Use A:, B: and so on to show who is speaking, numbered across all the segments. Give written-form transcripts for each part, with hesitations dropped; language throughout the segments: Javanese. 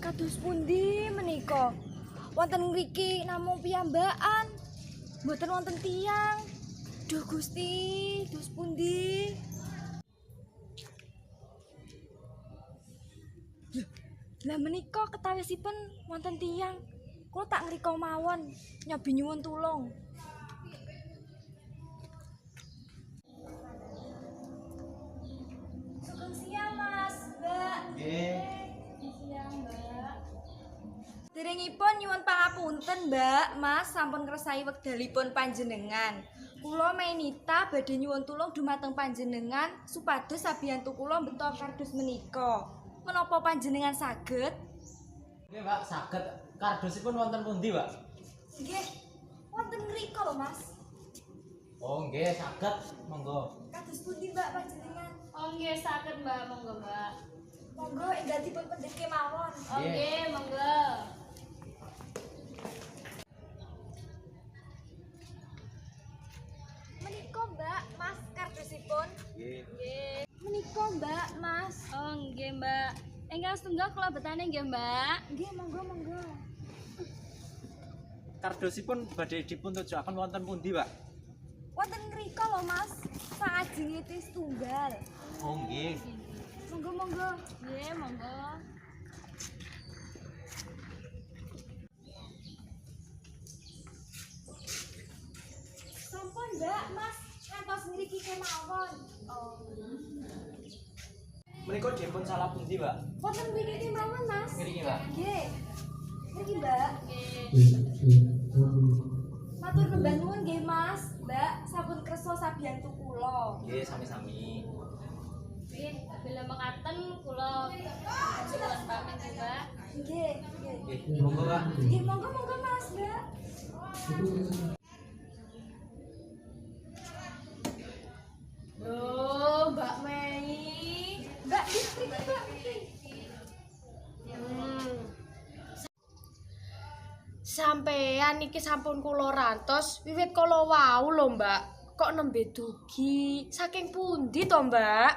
A: Kados pundi menika? Wonten mriki namung piyambakan. Mboten wonten tiyang. Duh Gusti, dos pundi? Lah menika ketawisipun wonten tiyang. Kula tak ngrika mawon, nyobi nyuwun tulung. Sugeng siang, Mas, Mbak.
B: Nggih.
A: Siang, Mbak. Derengipun nyuwun pangapunten, Mbak, Mas, sampun ngresai wekdalipun panjenengan. Kula Menita badhe nyuwun tulung dumateng panjenengan supados sabiyantu kula mbeta kardus menika. Menapa panjenengan saged?
B: Nggih, Mbak, saged. Kardusipun wonten pundi, Mbak?
A: Nggih, wonten mriko lho, Mas.
B: Oh, nggih, saged. Monggo.
A: Kados pundi, Mbak, panjenengan?
C: Oh nggih saged Mbak, monggo Mbak.
A: Monggo enggalipun pendhet kemawon.
C: Oh nggih, monggo.
A: Menika, Mbak, Mas, kardusipun.
B: Nggih.
C: Nggih.
A: Menika, Mbak, Mas.
C: Oh nggih Mbak. Enggal setunggal kula betane nggih Mbak.
A: Nggih, monggo, monggo.
B: Kardusipun badhe dipun tujuaken wonten pundi, Mbak?
A: Wonten ngrika lho, Mas. Saajenge tunggal.
B: Oh, nggih.
A: Monggo, monggo.
C: Nggih, monggo.
A: Sampun, Mbak, Mas. Ngantos ngriki kemawon.
C: Oh.
B: Menika dipun salah pundi, Mbak?
A: Wonten mriki kemawon, Mas.
B: Ngriki, Mbak.
A: Nggih. Niki, Mbak.
C: Nggih.
A: Matur nuwun nuwun nggih, Mas. Mbak, sampun kersa sabiyantu kula.
B: Nggih, sami-sami.
C: Nggih, bila mekaten kula suwun pamit nggih Mbak.
A: Nggih, nggih.
B: Nggih, monggo, Mbak.
A: Nggih, monggo, monggo, Mas, Mbak.
C: Loh, Mbak Mei.
A: Mbak, mriki, Mbak, mriki.
D: Sampean iki sampun kula rantos wiwit kala wau lho, Mbak. Kok nembe dugi? Saking pundi to, Mbak?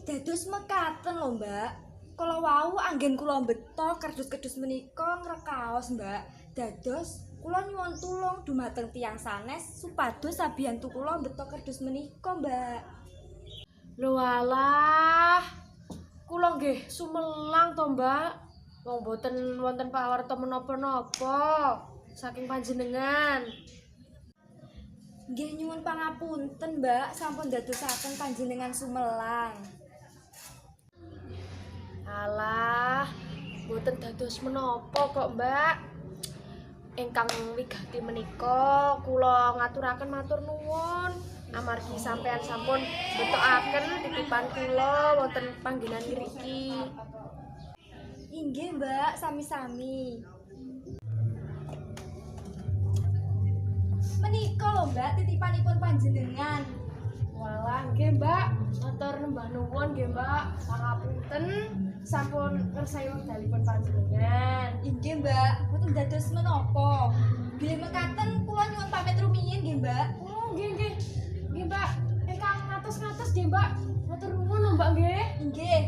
A: Dados mekaten lho, Mbak. Kala wau anggen kula mbeta kardus-kardus menika ngrekaos, Mbak. Dados kula nyuwun tulung dumateng tiyang sanes supados sabiyantu kula mbeta kardus menika, Mbak.
D: Lho alah. Kula nggih sumelang to, Mbak. Wong boten wonten pawarta menapa-napa saking panjenengan.
A: Nggih nyuwun pangapunten, Mbak, sampun dadosaken panjenengan sumelang.
D: Alah, boten dados menapa kok, Mbak. Ingkang wigati menika kula ngaturaken matur nuwun amargi sampean sampun betokaken titipan kula wonten panggenan mriki.
A: Inggih, Mbak, sami-sami. Menika lho, Mbak, titipanipun panjenengan.
D: Walah, nggih, Mbak. Matur nembah nuwun nggih, Mbak. Pangapunten sampun ngersai wekdalipun panjenengan.
A: Inggih, Mbak, mboten dados menapa. Bilih mekaten kula nyuwun pamit rumiyin nggih, Mbak.
D: Oh, nggih, nggih. Nggih, Mbak. Ingkang ngatos-ngatos nggih, Mbak. Matur nuwun lho, Mbak nggih.
A: Inggih.